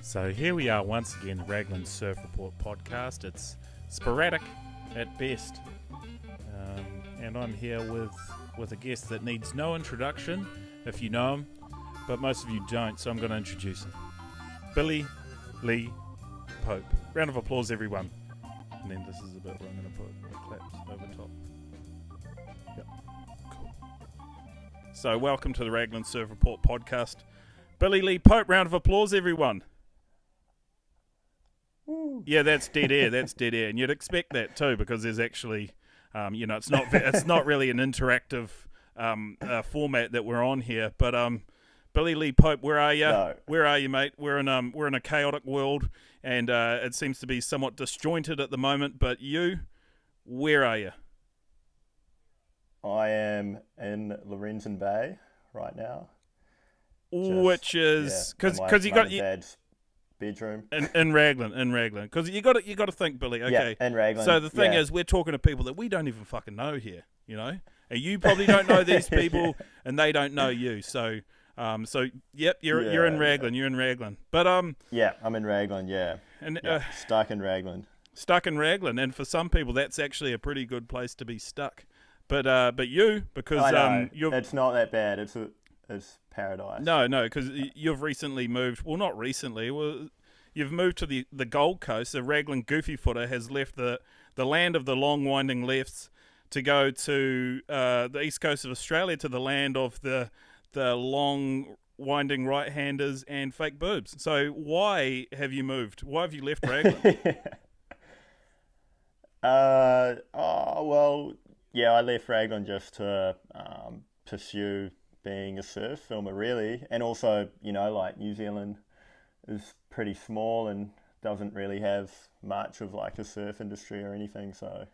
So here we are once again, Raglan Surf Report podcast. It's sporadic at best. And I'm here with a guest that needs no introduction, if you know him, but most of you don't, so I'm going to introduce him. Billy Lee Pope. Round of applause, everyone. And then this is a bit where I'm going to put the claps over top. Yep, cool. So welcome to the Raglan Surf Report podcast. Billy Lee Pope, round of applause, everyone. Woo. Yeah, that's dead air. That's dead air, and you'd expect that too, because there's actually, it's not really an interactive format that we're on here. But Billy Lee Pope, where are you? No. Where are you, mate? We're in a chaotic world, and it seems to be somewhat disjointed at the moment. But you, where are you? I am in Lorenzen Bay right now. Which is because you got dad's bedroom in Raglan, because you got to think, Billy. Okay, yeah, in Raglan. So the thing is, we're talking to people that we don't even fucking know here, you know, and you probably don't know these people, and they don't know you. So yep, you're in Raglan. You're in Raglan, but yeah, I'm in Raglan. Yeah, and stuck in Raglan. Stuck in Raglan, and for some people, that's actually a pretty good place to be stuck. But you, because it's not that bad. It's paradise. No, because you've recently moved. Well, not recently. Well, you've moved to the Gold Coast. The Raglan Goofy Footer has left the land of the long winding lefts to go to the east coast of Australia, to the land of the long winding right-handers and fake boobs. So why have you moved? Why have you left Raglan? I left Raglan just to pursue being a surf filmer, really, and also, New Zealand is pretty small and doesn't really have much of like a surf industry or anything. So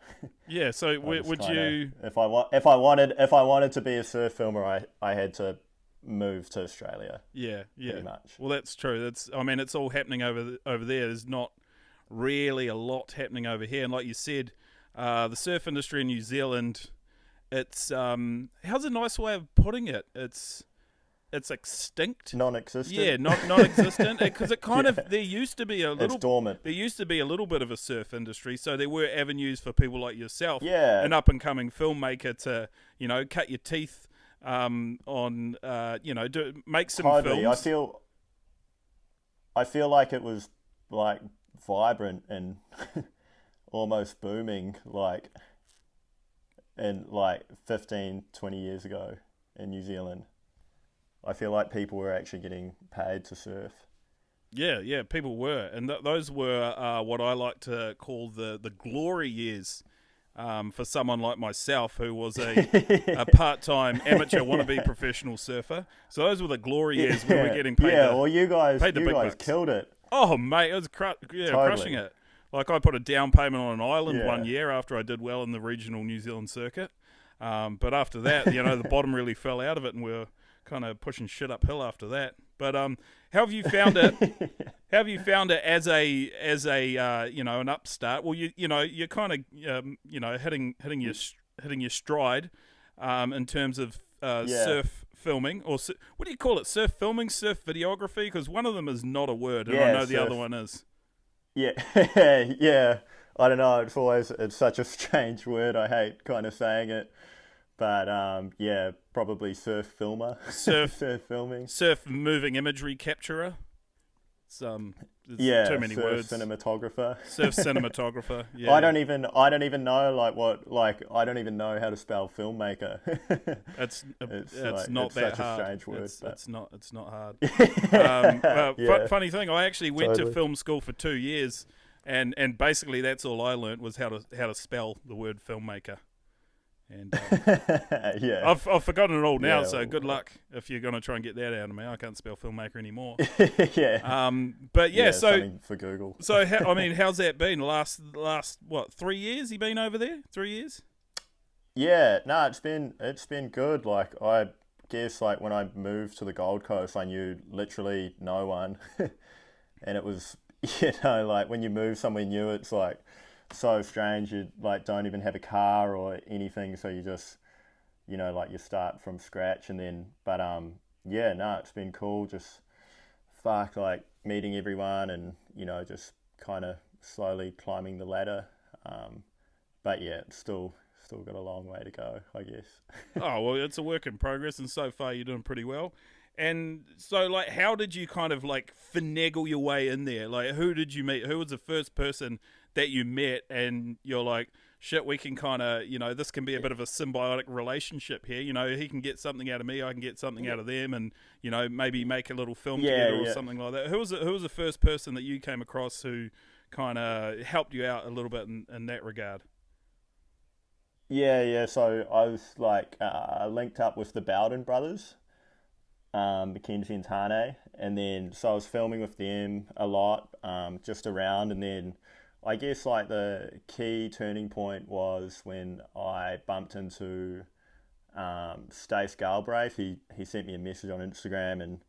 yeah, so would you? If I wanted to be a surf filmer, I had to move to Australia. Yeah, pretty much. Well, that's true. It's all happening over there. There's not really a lot happening over here, and like you said, the surf industry in New Zealand. It's how's a nice way of putting it? It's extinct, non-existent. Yeah, non-existent. Because it kind of there used to be a little. It's dormant. There used to be a little bit of a surf industry, so there were avenues for people like yourself, an up and coming filmmaker, to cut your teeth make some Hardly. films. I feel like it was like vibrant and almost booming, like. And 15, 20 years ago in New Zealand, I feel like people were actually getting paid to surf. Yeah, people were. And those were what I like to call the glory years for someone like myself, who was a part-time amateur wannabe professional surfer. So those were the glory years when we were getting paid. Yeah, well, you guys bucks. Killed it. Oh, mate, it was totally. Crushing it. Like, I put a down payment on an island one year after I did well in the regional New Zealand circuit. But after that, the bottom really fell out of it, and we were kind of pushing shit uphill after that. But how have you found it? How have you found it as a an upstart? Well, you're kind of hitting your stride in terms of surf filming, or what do you call it? Surf filming, surf videography? Because one of them is not a word, and I know the other one is. Yeah, yeah. I don't know. It's such a strange word. I hate kind of saying it, but probably surf filmer, surf filming, surf moving imagery capturer. Too many words. Cinematographer. Surf cinematographer. Yeah. I don't even know I don't even know how to spell filmmaker. It's not that hard. A strange word. It's not hard. Funny thing, I actually went to film school for 2 years, and basically that's all I learnt was how to spell the word filmmaker. And I've forgotten it all now. So good luck if you're going to try and get that out of me. I can't spell filmmaker anymore. So for Google. So how's that been? Last 3 years? You been over there? 3 years? Yeah, no, it's been good. Like, I guess when I moved to the Gold Coast, I knew literally no one, and it was when you move somewhere new, it's like so strange. You don't even have a car or anything, so you just you start from scratch, and then it's been cool just fuck, like meeting everyone and, you know, just kind of slowly climbing the ladder. But yeah, it's still got a long way to go, I guess. Oh, well, it's a work in progress, and so far you're doing pretty well. And so, like, how did you kind of, like, finagle your way in there? Like, who did you meet? Who was the first person that you met and you're like, shit, we can kind of, you know, this can be a bit of a symbiotic relationship here. You know, he can get something out of me, I can get something out of them, and, you know, maybe make a little film together or something like that. Who was the first person that you came across who kind of helped you out a little bit in that regard? Yeah. So I was like linked up with the Bowden brothers, Mackenzie and Tane, and then so I was filming with them a lot, just around, and then I guess like the key turning point was when I bumped into Stace Galbraith. He sent me a message on Instagram and,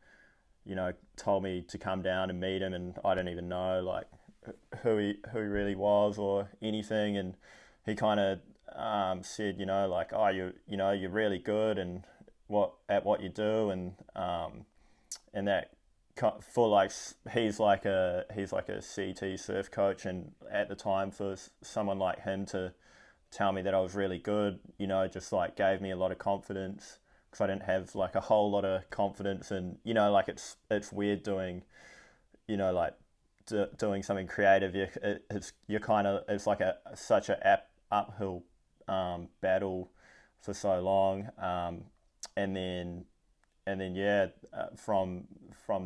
you know, told me to come down and meet him, and I don't even know like who he really was or anything, and he kind of said, you know, like, oh, you're really good and what you do, and that for like he's like a CT surf coach, and at the time for someone like him to tell me that I was really good, you know, just like gave me a lot of confidence, because I didn't have like a whole lot of confidence, and you know, like it's weird doing, you know, like doing something creative. It's like such a uphill battle for so long, and then yeah, from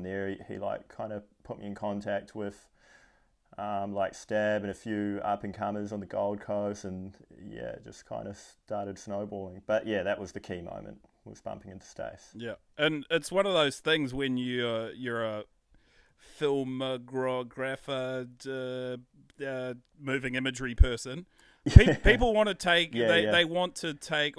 there he like kind of put me in contact with like Stab and a few up and comers on the Gold Coast, and yeah, just kind of started snowballing. But yeah, that was the key moment, was bumping into Stace. Yeah, and it's one of those things when you're a filmographer, moving imagery person. People want to take they want to take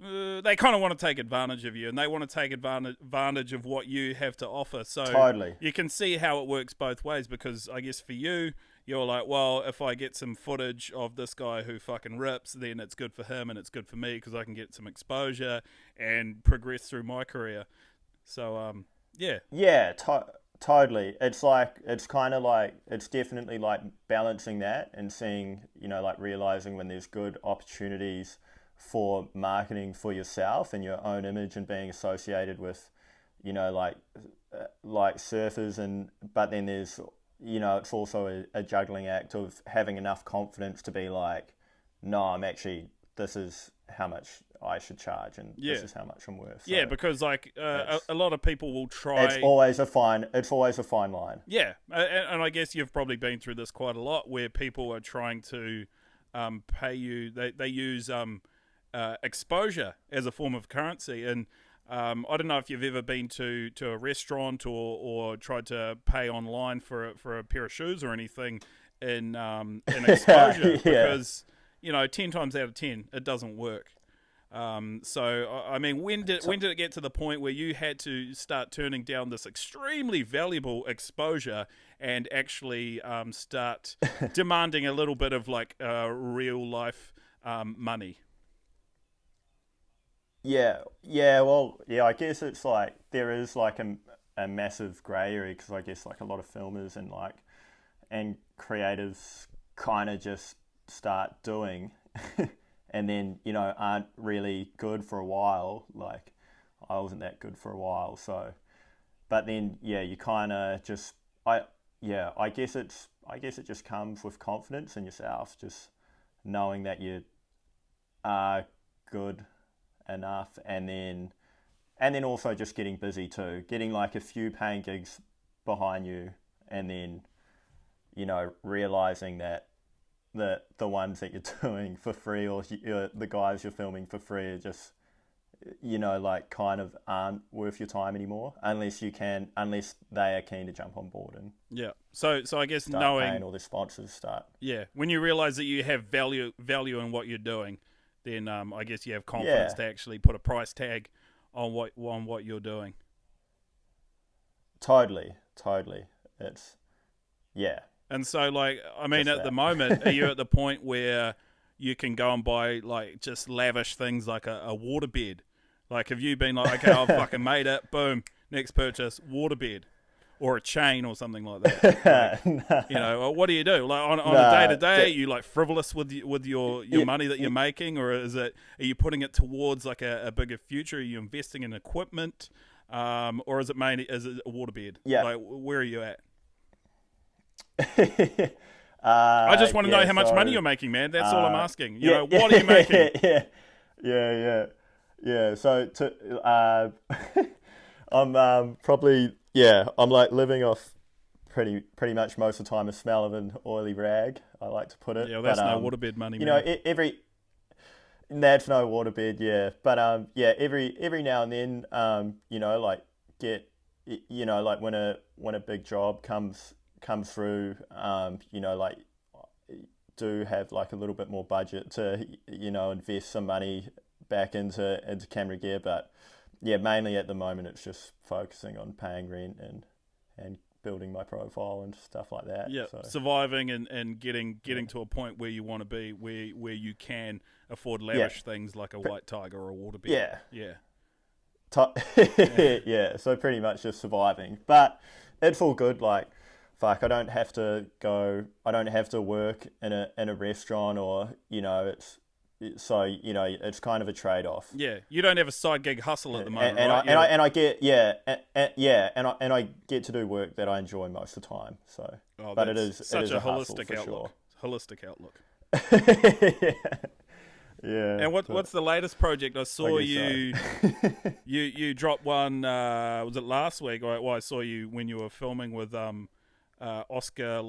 they kind of want to take advantage of you, and they want to take advantage of what you have to offer. So totally, you can see how it works both ways, because I guess for you, you're like, well, if I get some footage of this guy who fucking rips, then it's good for him and it's good for me because I can get some exposure and progress through my career. So yeah, totally. It's kind of like, it's definitely like balancing that and seeing, you know, like realizing when there's good opportunities for marketing for yourself and your own image and being associated with, you know, like surfers, but then there's, you know, it's also a juggling act of having enough confidence to be like, no, this is how much I should charge, and this is how much I'm worth. So yeah, because like a lot of people will try. It's always a fine line. Yeah, and I guess you've probably been through this quite a lot, where people are trying to pay you. They use exposure as a form of currency, and I don't know if you've ever been to a restaurant or tried to pay online for a pair of shoes or anything in exposure, because you know 10 times out of 10 it doesn't work. So I mean, when did it get to the point where you had to start turning down this extremely valuable exposure and actually start demanding a little bit of like real life money? I guess it's like there is like a massive grey area, because I guess like a lot of filmers and creatives kind of just start doing and then, you know, aren't really good for a while. Like I wasn't that good for a while, so but then you kind of just I guess it just comes with confidence in yourself, just knowing that you are good enough, and then also just getting busy too, getting like a few paying gigs behind you, and then, you know, realizing that the ones that you're doing for free, or the guys you're filming for free, are just, you know, like kind of aren't worth your time anymore, unless they are keen to jump on board and so I guess start knowing paying all the sponsors when you realize that you have value in what you're doing, then I guess you have confidence to actually put a price tag on what you're doing. Totally. It's And so, like, I mean, at the moment, are you at the point where you can go and buy like just lavish things like a waterbed? Like, have you been like, okay, I've fucking made it, boom, next purchase, waterbed? or a chain or something like that? Like, what do you do? Like on a day to day, are you like frivolous with your money that you're making, or are you putting it towards like a bigger future? Are you investing in equipment, or is it a waterbed? Yeah. Like, where are you at? I just want to know how much money you're making, man. That's all I'm asking. What are you making? Yeah. So I'm probably I'm like living off pretty much most of the time a smell of an oily rag, I like to put it. Yeah, well, that's no waterbed money. That's no waterbed, yeah. But every now and then, like like when a big job comes through, like do have like a little bit more budget to invest some money back into camera gear. But yeah, mainly at the moment it's just focusing on paying rent and building my profile and stuff like that. Yeah, so surviving and getting to a point where you want to be, where you can afford lavish things like a white tiger or a waterbed. Yeah. Yeah, so pretty much just surviving. But it's all good. Like, fuck, I don't have to work in a restaurant, or it's kind of a trade-off. Yeah, you don't have a side gig hustle at the moment, and right? I get I get to do work that I enjoy most of the time. So, but it is a holistic outlook. Sure. Holistic outlook. Yeah. And what's the latest project? I saw you you dropped one. Was it last week? I saw you when you were filming with Oscar.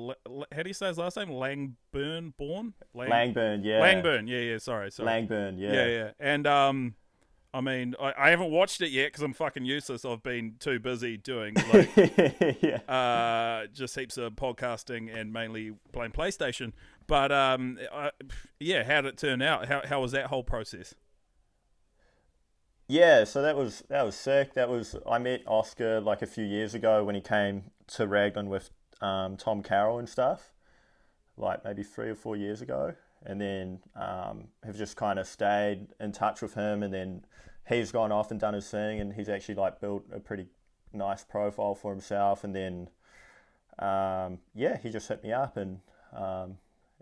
How do you say his last name? Langburn. Langburn. Yeah. Langburn. Yeah. Sorry. Langburn. Yeah. Yeah. And I mean, I haven't watched it yet because I'm fucking useless. I've been too busy doing just heaps of podcasting and mainly playing PlayStation. But how did it turn out? How was that whole process? Yeah, so that was sick. I met Oscar like a few years ago when he came to Raglan with Tom Carroll and stuff, like maybe 3 or 4 years ago, and then have just kind of stayed in touch with him, and then he's gone off and done his thing, and he's actually like built a pretty nice profile for himself, and then he just hit me up, and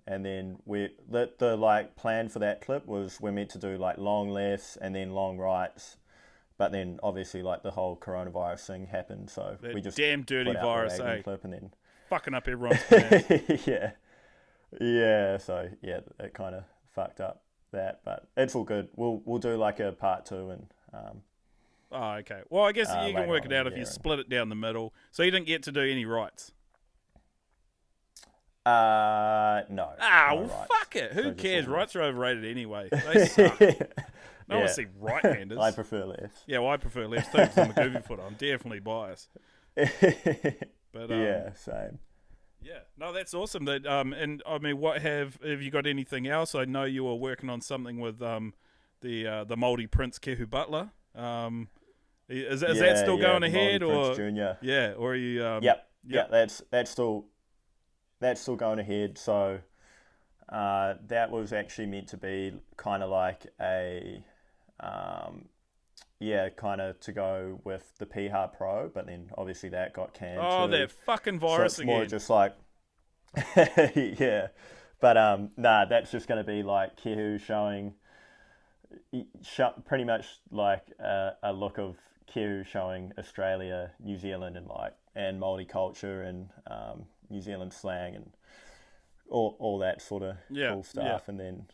then the like plan for that clip was we're meant to do like long lefts and then long rights, but then obviously like the whole coronavirus thing happened, so that we just damn dirty virus, clip, and then fucking up everyone's plans. yeah. So yeah, it kind of fucked up that, but it's all good. We'll do like a part 2 and. Oh, okay. Well, I guess you can work it out if you split it down the middle. So you didn't get to do any rights. No. Fuck it. Who cares? Rights are overrated anyway. They suck. No one see right-handers. I prefer lefts. Yeah, well, I prefer lefts too because I'm a goofy footer. I'm definitely biased. But yeah, same. Yeah, no, that's awesome. That and I mean, have you got anything else? I know you were working on something with the Māori Prince Kehu Butler. Is that still going ahead, or Junior? Yeah, or are you? Yep. That's still going ahead. So that was actually meant to be kind of like a kind of to go with the Piha Pro, but then obviously that got canned. Oh, too. that fucking virus so it's more again. just like yeah, but that's just going to be like Kehu showing pretty much like a look of Kehu showing Australia, New Zealand, and Māori culture and New Zealand slang and all that sort of cool stuff. And then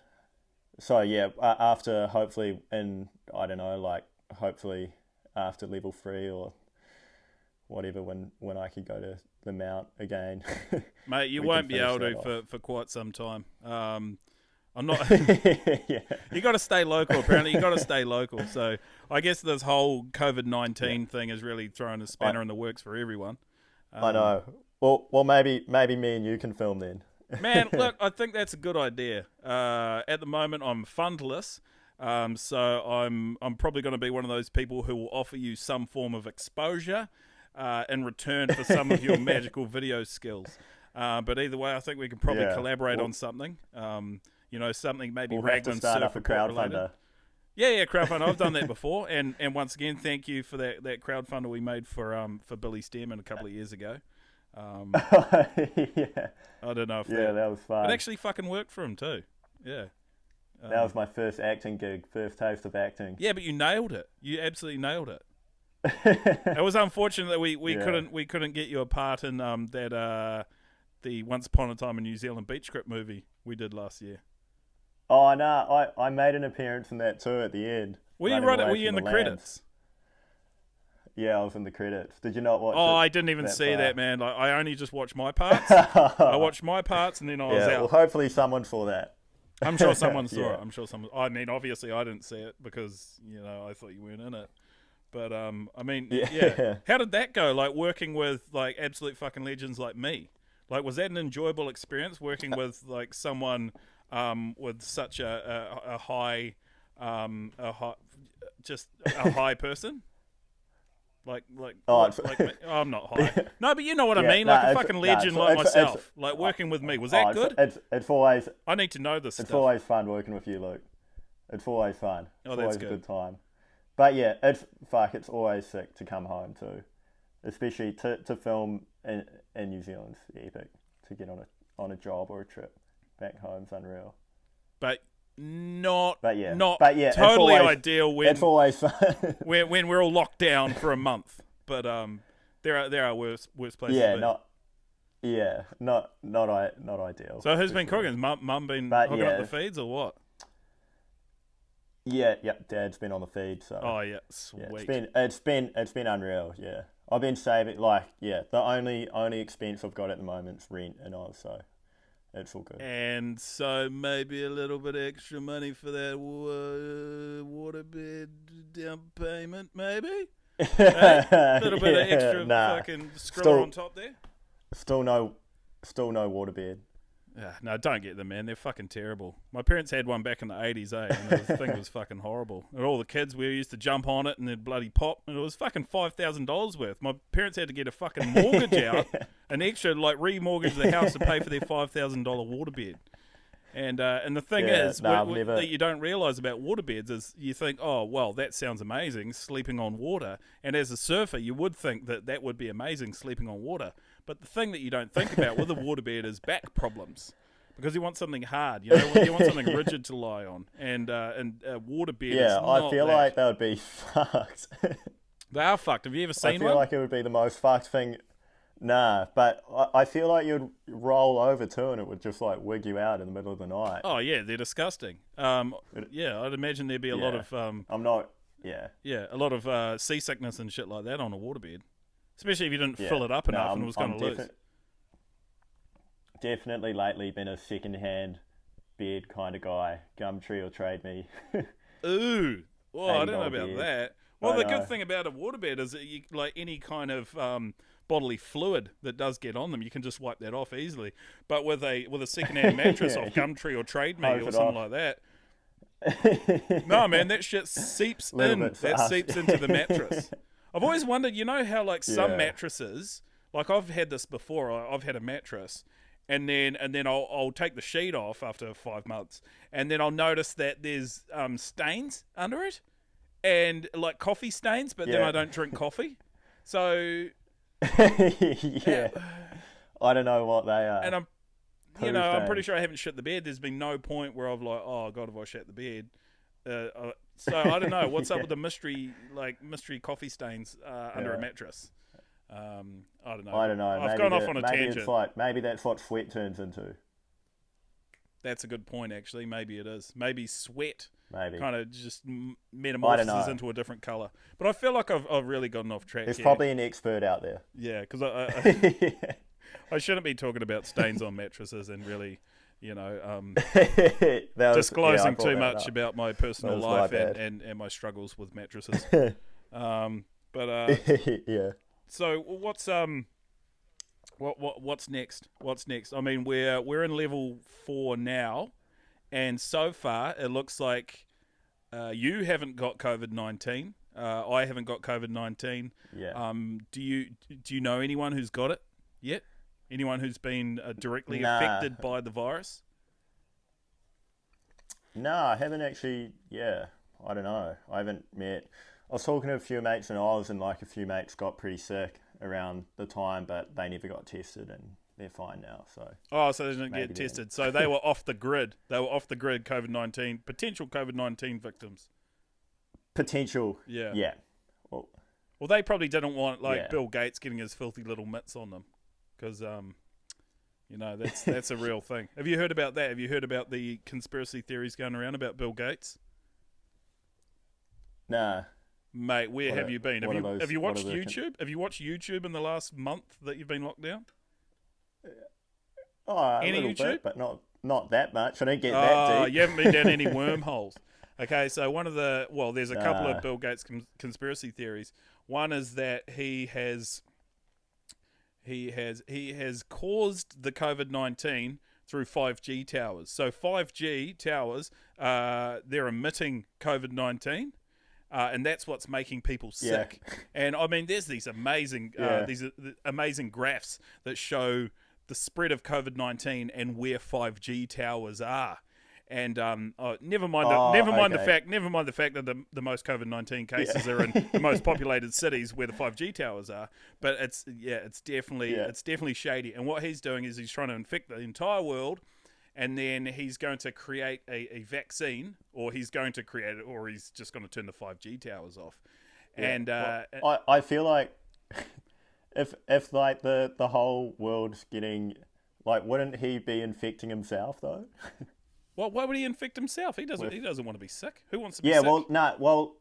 so after hopefully hopefully after level 3 or whatever, when I could go to the Mount again. Mate, you won't be able to for quite some time. I'm not. You got to stay local. Apparently, you got to stay local. So I guess this whole COVID-19 thing is really throwing a spanner in the works for everyone. I know. Well, maybe me and you can film then. Man, look, I think that's a good idea. At the moment, I'm fundless, so I'm probably going to be one of those people who will offer you some form of exposure in return for some of your magical video skills. But either way, I think we can probably collaborate on something. Something maybe we'll Raglan start surf up a crowdfunder. Yeah, crowdfunding. I've done that before, and once again, thank you for that crowdfunder we made for Billy Stearman a couple of years ago. Yeah. I don't know if that was fun. it actually fucking worked for him too. Yeah. That was my first acting gig, first taste of acting. Yeah, but you nailed it. You absolutely nailed it. It was unfortunate that we couldn't get you a part in the Once Upon a Time in New Zealand beach script movie we did last year. Oh no, I made an appearance in that too at the end. Were you in the credits? Yeah, I was in the credits. Did you not watch? Oh, I didn't even see that, man. Like, I only just watched my parts. I watched my parts, and then I was out. Well, hopefully someone saw that. I'm sure someone saw it. I'm sure someone. I mean, obviously, I didn't see it because I thought you weren't in it. But I mean, yeah. How did that go? Like working with like absolute fucking legends like me. Like, was that an enjoyable experience working with like someone with such a high person? Like I'm not high. No, but you know what I mean. Like a fucking legend like myself. Like working with me. Was that good? It's always. I need to know this stuff. It's always fun working with you, Luke. It's always fun. Oh, it's that's always good. a good time. But yeah, it's always sick to come home too. Especially to film in New Zealand's epic. To get on a job or a trip back home's unreal. But not totally always, ideal when it's always fun. when we're all locked down for a month. But there are worse places. Yeah, not ideal. So who's been cooking? Mum been hooking up the feeds or what? Yeah, Dad's been on the feed. So sweet. Yeah, it's been unreal. Yeah, I've been saving the only expense I've got at the moment is rent and all, so it's all good. And so maybe a little bit of extra money for that waterbed down payment, maybe. A little bit of extra fucking scroll on top there. Still no waterbed. No, don't get them, man. They're fucking terrible. My parents had one back in the 80s, and the thing was fucking horrible. And all the kids, we used to jump on it and they'd bloody pop, and it was fucking $5,000 worth. My parents had to get a fucking mortgage out, an extra, remortgage the house to pay for their $5,000 waterbed. And the thing is, that you don't realise about waterbeds is you think, oh, well, that sounds amazing, sleeping on water. And as a surfer, you would think that would be amazing, sleeping on water. But the thing that you don't think about with a waterbed is back problems. Because you want something hard, you want something rigid to lie on. And a waterbed is not I feel like that would be fucked. They are fucked. Have you ever seen one? I feel like it would be the most fucked thing. Nah, but I feel like you'd roll over too and it would just wig you out in the middle of the night. Oh yeah, they're disgusting. I'd imagine there'd be a lot of a lot of seasickness and shit like that on a waterbed, especially if you didn't fill it up enough and it was going to lose. Definitely lately been a second-hand bed kind of guy. Gumtree will trade me. Ooh, I don't know about that. Well, the good thing about a waterbed is that you, like any kind of bodily fluid that does get on them, you can just wipe that off easily. But with a second-hand mattress off Gumtree or Trade Me or something like that, no, man, that shit seeps in. That seeps into the mattress. I've always wondered, how some mattresses, I've had this before. I've had a mattress, and then I'll take the sheet off after 5 months, and then I'll notice that there's stains under it, and coffee stains. But then I don't drink coffee, so. I don't know what they are. And I'm pretty sure I haven't shit the bed. There's been no point where I've oh God, have I shit the bed? So I don't know what's up with the mystery coffee stains under a mattress. I don't know. I've gone off on a tangent. Maybe that's what sweat turns into. That's a good point, actually. Maybe it is. Maybe sweat. Maybe. Kind of just metamorphoses into a different colour. But I feel like I've really gotten off track. There's probably an expert out there. Yeah, because I shouldn't be talking about stains on mattresses and really, disclosing too much about my personal life and my struggles with mattresses. Yeah. So what's next? What's next? I mean, we're in level 4 now. And so far, it looks like you haven't got COVID-19. I haven't got COVID-19. Yeah. Do you know anyone who's got it yet? Anyone who's been directly affected by the virus? No, I haven't actually. Yeah, I don't know. I haven't met. I was talking to a few mates in Oz, and like a few mates got pretty sick around the time, but they never got tested, and they're fine now. So So they didn't maybe get then. tested. So they were off the grid. They were off the grid. Potential COVID-19 victims. Potential. Yeah. Yeah. Well, Well, they probably didn't want Yeah. Bill Gates getting his filthy little mitts on them, because that's a real thing. Have you heard about that? Have you heard about the conspiracy theories going around about Bill Gates? nah. Mate, where What have are- you been? what are those- Have you what watched are the YouTube? Have you watched YouTube in the last month that you've been locked down? Oh, a Any little YouTube? bit, but not that much. I don't get that deep. You haven't been down any wormholes. Okay, so there's a couple Nah. of Bill Gates conspiracy theories. One is that he has caused the COVID-19 through 5G towers. So 5G towers, they're emitting COVID-19. And that's what's making people sick. Yeah. And I mean, there's these amazing graphs that show the spread of COVID-19 and where 5G towers are. And never mind the fact that the most COVID-19 cases are in the most populated cities where the 5G towers are. But it's definitely shady. And what he's doing is he's trying to infect the entire world. And then he's going to create a vaccine, or he's going to create it, or he's just going to turn the 5G towers off. Yeah. And I feel like if like the whole world's getting, like, wouldn't he be infecting himself though? well, why would he infect himself? He doesn't want to be sick. Who wants to be Yeah, sick? well,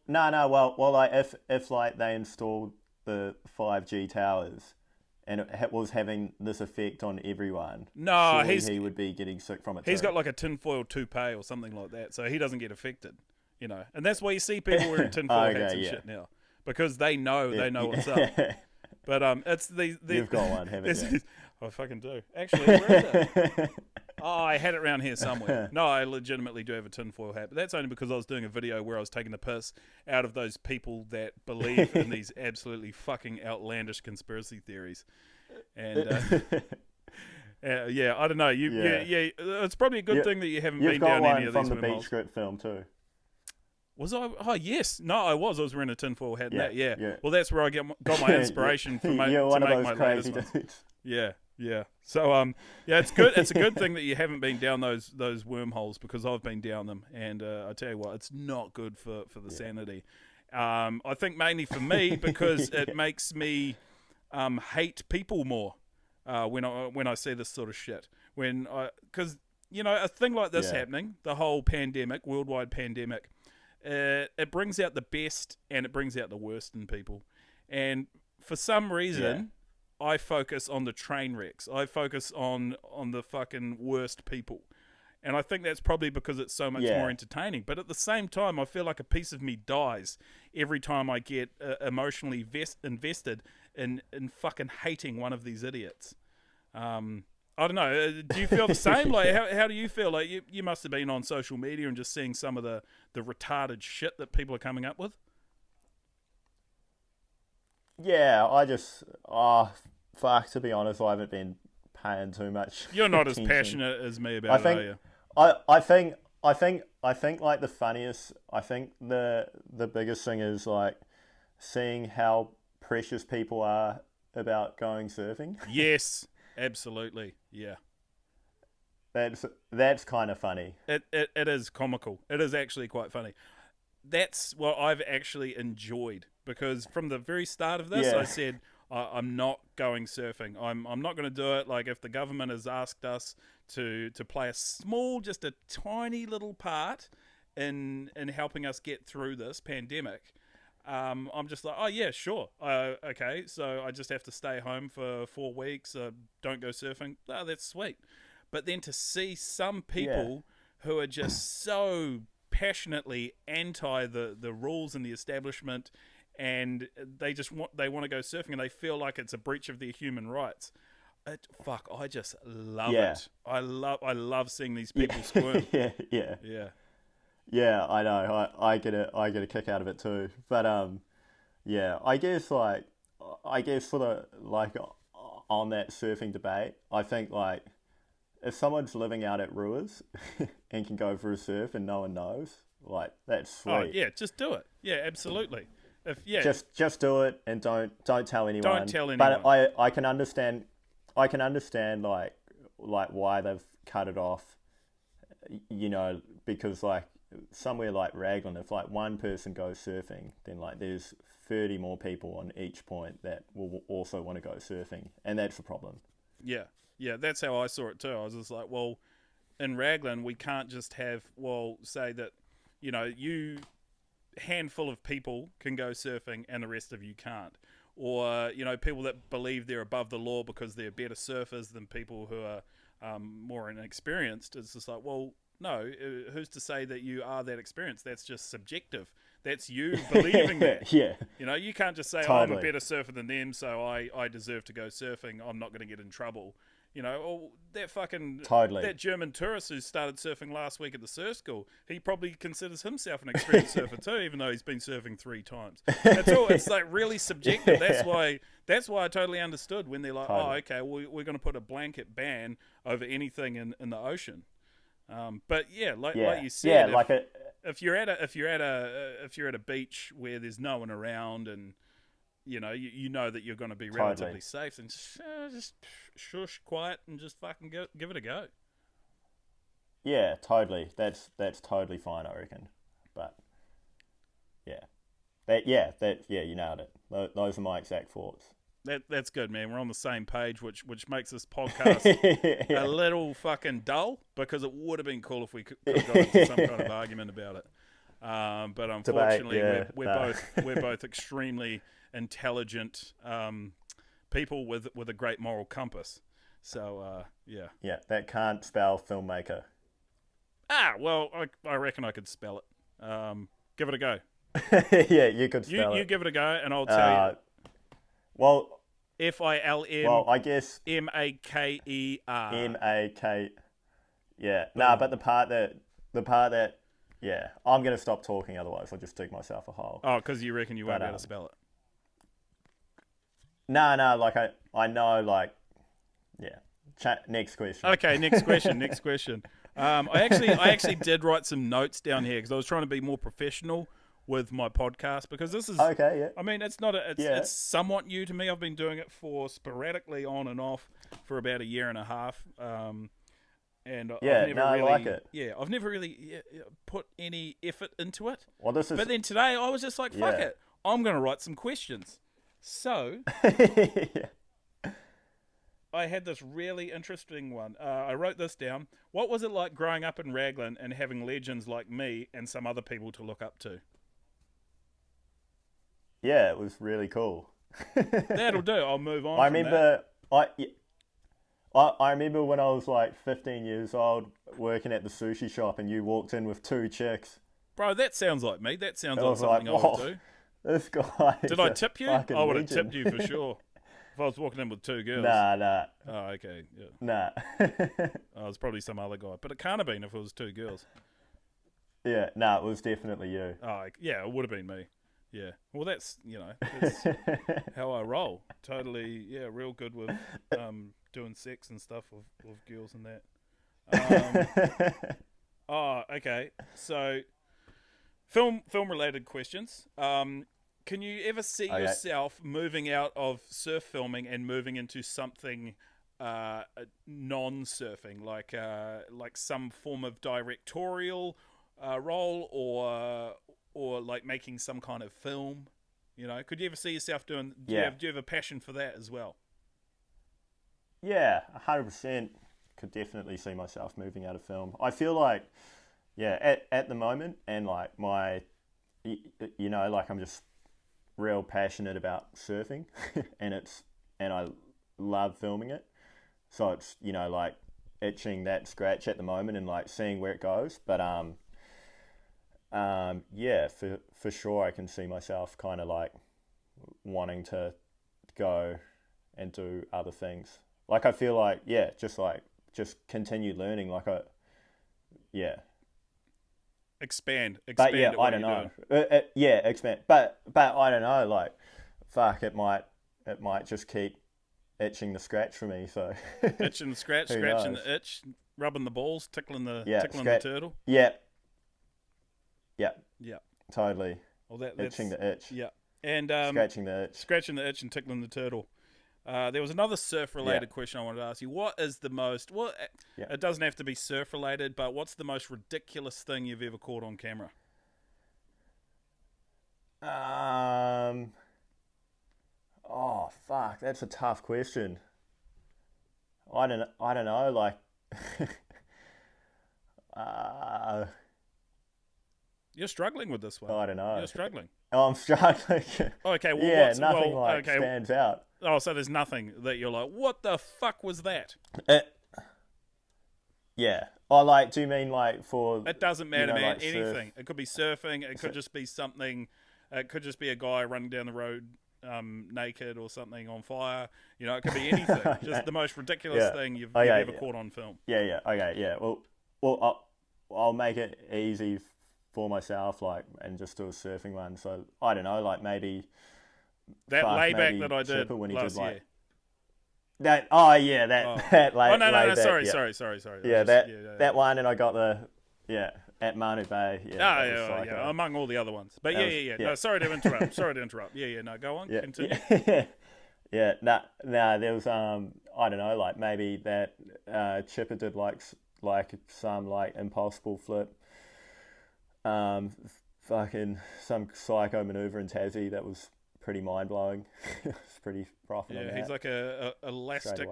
like if like they installed the 5G towers and it was having this effect on everyone, No, surely he would be getting sick from it. He's too. got like a tinfoil toupee or something like that, so he doesn't get affected. And that's why you see people wearing tinfoil hats and shit now, because they know what's up. But it's the You've got one, haven't you? I fucking do. Actually, where is it? Oh, I had it around here somewhere. No, I legitimately do have a tinfoil hat, but that's only because I was doing a video where I was taking the piss out of those people that believe in these absolutely fucking outlandish conspiracy theories. And I don't know. It's probably a good thing that you haven't been down any of these from the wormholes. Beach Grit film too. Was I? Oh, yes. No, I was. I was wearing a tinfoil hat. Yeah. Well, that's where I got my inspiration for You're to one of make those my crazy latest one. dudes. Yeah. So it's good. It's a good thing that you haven't been down those wormholes, because I've been down them, and I tell you what, it's not good for the sanity. I think mainly for me, because it makes me hate people more when I see this sort of shit. Because a thing like this happening, the whole pandemic, worldwide pandemic, it brings out the best and it brings out the worst in people, and for some reason. I focus on the train wrecks. I focus on the fucking worst people. And I think that's probably because it's so much more entertaining. But at the same time, I feel like a piece of me dies every time I get emotionally invested in fucking hating one of these idiots. I don't know. Do you feel the same? Like, how do you feel? Like, you must have been on social media and just seeing some of the retarded shit that people are coming up with. Yeah, I just fuck. To be honest, I haven't been paying too much. You're not as attention. passionate as me about it, are you? I think like the funniest. I think the biggest thing is like seeing how precious people are about going surfing. Yes, absolutely. Yeah. That's kind of funny. It is comical. It is actually quite funny. That's what I've actually enjoyed, because from the very start of this, I said I'm not going surfing. I'm not going to do it. Like, if the government has asked us to play just a tiny little part in helping us get through this pandemic, I'm just like, oh yeah, sure. Okay, so I just have to stay home for 4 weeks. Don't go surfing. Oh, that's sweet. But then to see some people who are just so passionately anti the rules and the establishment, and they want to go surfing, and they feel like it's a breach of their human rights. I just love it. I love seeing these people squirm. Yeah, I know. I get a kick out of it too. But I guess for the on that surfing debate, I think if someone's living out at Ruas and can go for a surf and no one knows, Like, that's sweet. Oh yeah, just do it. Yeah, absolutely. Just do it and don't tell anyone. Don't tell anyone. But I can understand like why they've cut it off. You know, because like somewhere like Raglan, if like one person goes surfing, then like there's 30 more people on each point that will also want to go surfing, and that's the problem. Yeah, that's how I saw it too. I was just like, well, in Raglan, we can't just have, say that, you handful of people can go surfing and the rest of you can't. Or, people that believe they're above the law because they're better surfers than people who are more inexperienced. It's just like, well, no, who's to say that you are that experienced? That's just subjective. That's you believing that. Yeah. You can't just say, totally. I'm a better surfer than them, so I deserve to go surfing. I'm not going to get in trouble. That fucking totally. That German tourist who started surfing last week at the surf school, he probably considers himself an experienced surfer too, even though he's been surfing 3 times. That's all. It's like really subjective. That's why I totally understood when they're like, totally. Oh, okay, we're going to put a blanket ban over anything in the ocean. But like you said, if you're at a beach where there's no one around and you know that you're going to be relatively safe, and just shush, quiet, and just fucking give it a go. Yeah, totally. That's totally fine, I reckon. But you nailed it. Those are my exact thoughts. That's good, man. We're on the same page, which makes this podcast a little fucking dull, because it would have been cool if we could have got into some kind of argument about it. But unfortunately, we're both extremely intelligent people with a great moral compass. So yeah. Yeah, that can't spell filmmaker. Well, I reckon I could spell it. Give it a go. Yeah, you could spell it. You give it a go, and I'll tell you. Well, FILM. Well, I guess MAKER. MAK. Yeah. Nah, but the part that yeah, I'm gonna stop talking, otherwise I'll just dig myself a hole. Oh, because you reckon you won't be able to spell it? No, like I know, like, yeah. Next question. Okay, next question. I actually did write some notes down here because I was trying to be more professional with my podcast, because this is okay. Yeah. I mean, it's somewhat new to me. I've been doing it for sporadically on and off for about a year and a half. And I like it. Yeah, I've never really put any effort into it. Well, but then today I was just like, fuck it, I'm going to write some questions. So I had this really interesting one. I wrote this down. What was it like growing up in Raglan and having legends like me and some other people to look up to? Yeah, it was really cool. That'll do. I'll move on. I remember when I was like 15 years old working at the sushi shop, and you walked in with 2 chicks. Bro, that sounds like me. That sounds like something I would do. This guy. Did I tip you? I would have legend. tipped you for sure. If I was walking in with 2 girls. Nah. Oh, okay. Yeah. Nah. Oh, it was probably some other guy. But it can't have been if it was 2 girls. Yeah, no, it was definitely you. Oh, yeah, it would have been me. Yeah. Well, that's how I roll. Totally, yeah, real good with doing sex and stuff with girls and that. Okay. So, film-related questions. Can you ever see yourself moving out of surf filming and moving into something non-surfing, like some form of directorial role, or like making some kind of film? Could you ever see yourself doing? Do you have a passion for that as well? Yeah, 100%. Could definitely see myself moving out of film. I feel like, at the moment, and like my, like I'm just real passionate about surfing, and I love filming it. So it's like itching that scratch at the moment and like seeing where it goes. But for sure I can see myself kind of like wanting to go and do other things. Like I feel like just continue learning. Like expand. But yeah, I don't know. Expand. But I don't know. Like, fuck, it might just keep itching the scratch for me. So itching the scratch, scratching the itch, rubbing the balls, tickling the turtle. Yeah. Yeah, Yeah. totally. Well, that's Itching the itch. Yeah. And Scratching the itch. scratching the itch and tickling the turtle. There was another surf-related Yeah. question I wanted to ask you. What is the most... Well, Yeah. it doesn't have to be surf-related, but what's the most ridiculous thing you've ever caught on camera? Oh fuck, that's a tough question. I don't know. Like, uh, You're struggling with this one. I don't know. You're struggling. Oh, I'm struggling. Okay, well, Yeah, nothing stands out. Oh, so there's nothing that you're like, what the fuck was that? Yeah. Oh, like, do you mean like for? It doesn't matter, man. like Anything. surf? It could be surfing. It could just be something. It could just be a guy running down the road naked or something on fire. You know, it could be anything. Just the most ridiculous thing you've ever caught on film. Yeah. Okay. Yeah. I'll make it easy for myself, like, and just do a surfing one. So I don't know, like maybe that layback maybe that I did Chipper when he last did like year. that. Oh yeah, that Oh. that lay, Oh no, layback, sorry. Yeah, that one, and I got the at Manu Bay. Yeah, Yeah, among all the other ones. But yeah. No, sorry to interrupt. Yeah. No, go on. Continue. Yeah. Nah. There was I don't know, like maybe that Chipper did like some like impossible flip. Fucking some psycho maneuver in Tassie that was pretty mind blowing. It's pretty profit on that. He's like a elastic,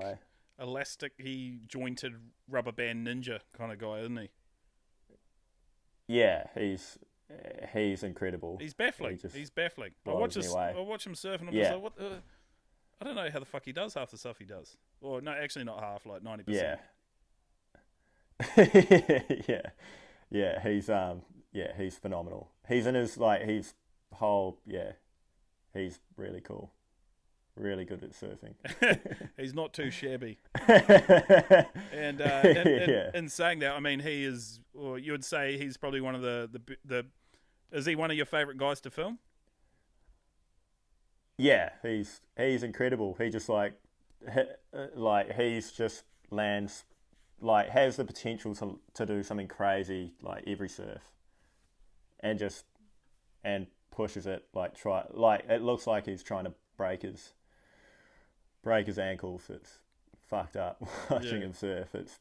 he jointed rubber band ninja kind of guy, isn't he? Yeah, he's incredible. He's baffling. He's baffling. I watch him surf and I'm just like, what? I don't know how the fuck he does half the stuff he does. Or no, actually not half, like 90%. Yeah. He's phenomenal. He's in his his whole he's really cool. Really good at surfing. He's not too shabby. And in saying that, I mean, he is, or you would say he's probably one of the is he one of your favourite guys to film? Yeah, he's incredible. He just he's just lands, like, has the potential to do something crazy like every surf, and pushes it, it looks like he's trying to break his ankles. It's fucked up watching him surf. It's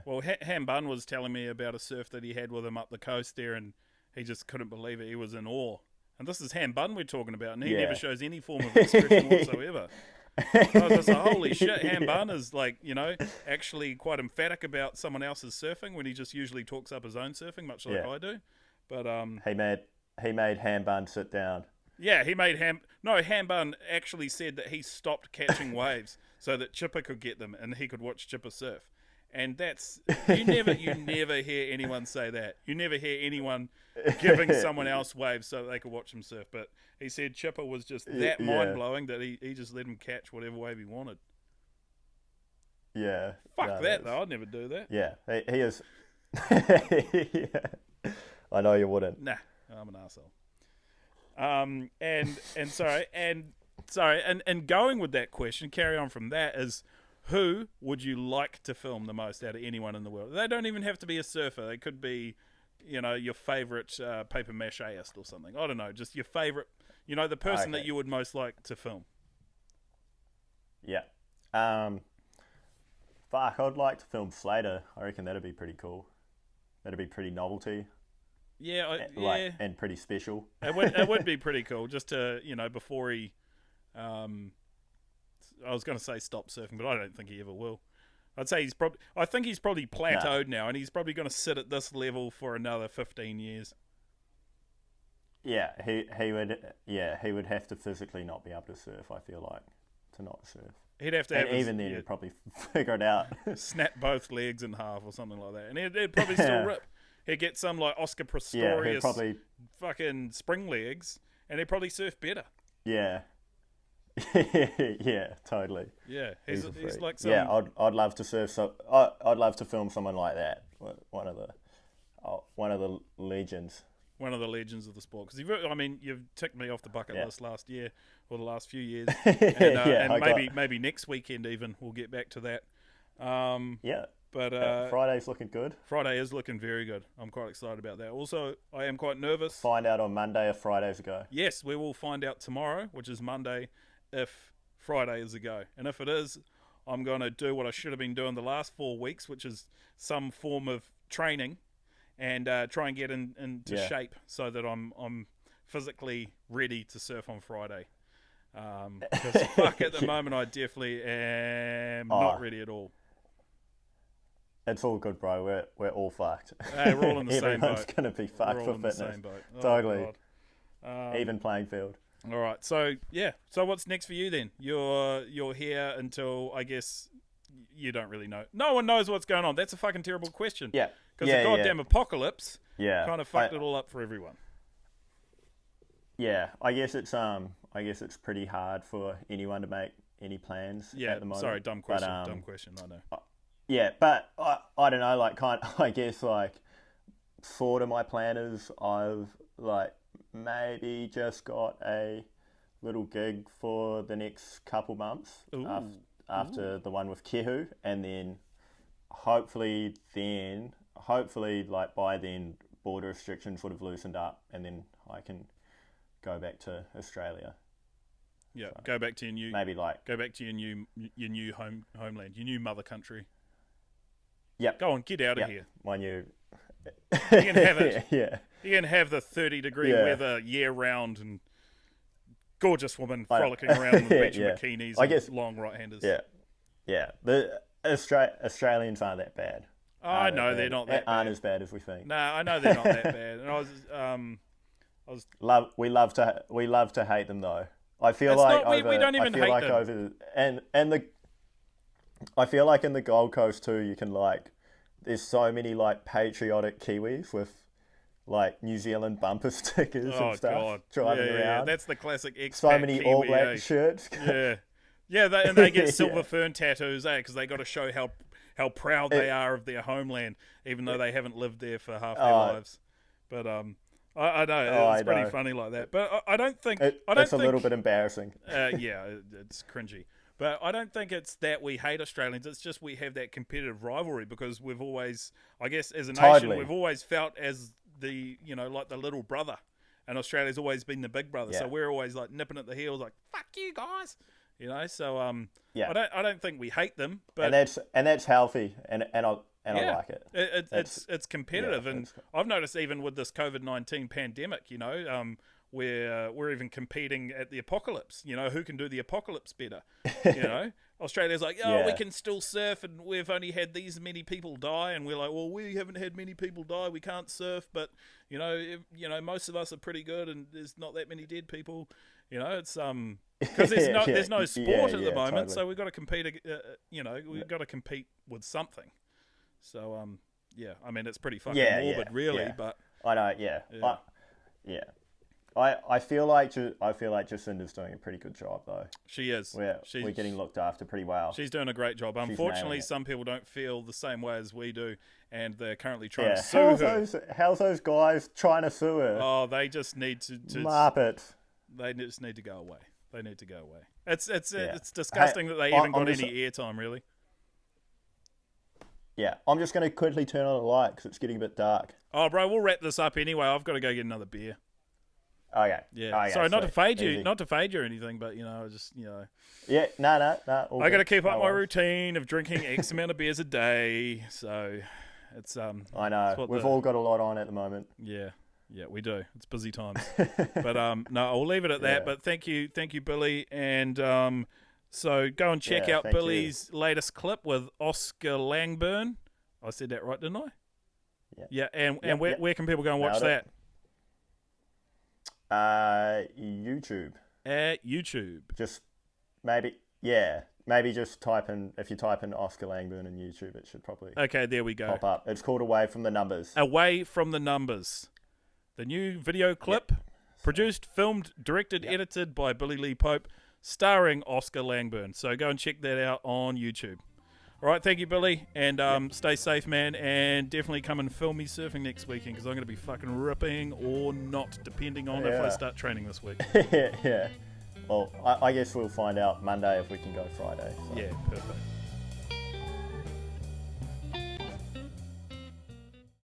Well, Ham Bun was telling me about a surf that he had with him up the coast there, and he just couldn't believe it. He was in awe. And this is Ham Bun we're talking about, and he never shows any form of expression whatsoever. I was just like, holy shit, Ham Bun is actually quite emphatic about someone else's surfing when he just usually talks up his own surfing, much like I do. But he made Ham Bun sit down. Yeah, he made Ham Bun actually said that he stopped catching waves so that Chipper could get them and he could watch Chipper surf. And that's you never hear anyone say that. You never hear anyone giving someone else waves so that they could watch him surf. But he said Chipper was just that mind blowing that he just let him catch whatever wave he wanted. Yeah. Fuck that though. I'd never do that. Yeah, he is. I know you wouldn't. Nah, I'm an arsehole. And going with that question, carry on from that is, who would you like to film the most out of anyone in the world? They don't even have to be a surfer. They could be, your favourite paper macheist or something. I don't know, just your favourite, the person that you would most like to film. Yeah. Fuck, I'd like to film Slater. I reckon that'd be pretty cool. That'd be pretty novelty. Yeah, and pretty special. It would be pretty cool just to, before he, I was going to say stop surfing, but I don't think he ever will. I'd say I think he's probably plateaued now, and he's probably going to sit at this level for another 15 years. Yeah, he would have to physically not be able to surf, I feel like, to not surf. He'd have to have he'd probably figure it out. Snap both legs in half or something like that, and he'd probably still rip. He'd get some Oscar Pistorius fucking spring legs, and he'd probably surf better. Yeah. Yeah, totally. Yeah, he's like some... Yeah, I'd love to surf. So I'd love to film someone like that. One of the legends. One of the legends of the sport. Because you've ticked me off the bucket list last year or the last few years, and maybe next weekend even we'll get back to that. But Friday's looking good. Friday is looking very good. I'm quite excited about that. Also, I am quite nervous. Find out on Monday if Friday's a go. Yes, we will find out tomorrow, which is Monday, if Friday is a go. And if it is, I'm going to do what I should have been doing the last 4 weeks, which is some form of training and try and get into shape so that I'm physically ready to surf on Friday. Because fuck, at the moment, I definitely am not ready at all. It's all good, bro. We're all fucked. Hey, we're all in the same boat. Everyone's going to be fucked for fitness. The same boat. Oh, totally. God. Even playing field. All right. So, yeah. So what's next for you then? You're here until, I guess, you don't really know. No one knows what's going on. That's a fucking terrible question. Yeah. Because the goddamn apocalypse kind of fucked it all up for everyone. Yeah. I guess it's pretty hard for anyone to make any plans at the moment. Sorry, dumb question. Dumb question, I know. Yeah, but I don't know, like, I guess, like, sort of my plan is I've, like, maybe just got a little gig for the next couple months after the one with Kehu, and then hopefully, like, by then, border restrictions would have loosened up, and then I can go back to Australia. Yeah, so go back to your new... Maybe, like... Go back to your new homeland, your new mother country. Yep. Go on, get out of here. My new... You can have it. Yeah. You can have the 30-degree weather year-round and gorgeous women frolicking around on the beach in bikinis and long right-handers. Yeah. Yeah. The Australians aren't that bad. I know they're not that bad. Aren't as bad as we think. No, I know they're not that bad. And we love to hate them though. I feel it's like not, we don't even hate them. I feel like in the Gold Coast too, you can like, there's so many like patriotic Kiwis with like New Zealand bumper stickers and stuff driving around. Yeah, that's the classic expat so many Kiwi, All Black shirts. Yeah, they get silver fern tattoos, because they got to show how proud they are of their homeland, even though they haven't lived there for half their lives. But I know it's pretty funny like that. But I don't think it's a little bit embarrassing. It's cringy. But I don't think it's that we hate Australians. It's just we have that competitive rivalry because we've always, I guess, as a nation, we've always felt as the, like the little brother. And Australia's always been the big brother. Yeah. So we're always like nipping at the heels, like, fuck you guys. So I don't think we hate them. But and that's healthy. And I like it. It's competitive. And I've noticed even with this COVID-19 pandemic, we're even competing at the apocalypse. Who can do the apocalypse better? Australia's like, we can still surf, and we've only had these many people die, and we're like, well, we haven't had many people die. We can't surf, but most of us are pretty good, and there's not that many dead people. It's because there's no sport at the moment, so we've got to compete. We've got to compete with something. So I mean, it's pretty fucking morbid, really. But I know, I feel like Jacinda's doing a pretty good job, though. She is. We're getting looked after pretty well. She's doing a great job. Unfortunately, some people don't feel the same way as we do, and they're currently trying to sue her. How's those guys trying to sue her? Oh, they just need to Muppet. They just need to go away. They need to go away. It's disgusting that they even got any airtime, really. Yeah, I'm just going to quickly turn on a light because it's getting a bit dark. Oh, bro, we'll wrap this up anyway. I've got to go get another beer. Okay. Yeah. Okay, sorry, not to fade you or anything, but just Yeah. No. I got to keep up my routine of drinking X amount of beers a day, so it's I know we've all got a lot on at the moment. Yeah, we do. It's busy times, but no, I'll leave it at that. But thank you, Billy, and so go and check out Billy's latest clip with Oscar Langburn. I said that right, didn't I? Yeah. And where can people go and watch that? YouTube. At YouTube. Just maybe just if you type in Oscar Langburn in YouTube, it should probably there we go. Pop up. It's called Away from the Numbers. Away from the Numbers. The new video clip, produced, filmed, directed, edited by Billy Lee Pope, starring Oscar Langburn. So go and check that out on YouTube. All right, thank you, Billy, and stay safe, man, and definitely come and film me surfing next weekend because I'm going to be fucking ripping or not, depending on if I start training this week. Yeah. Well, I guess we'll find out Monday if we can go Friday. So. Yeah, perfect.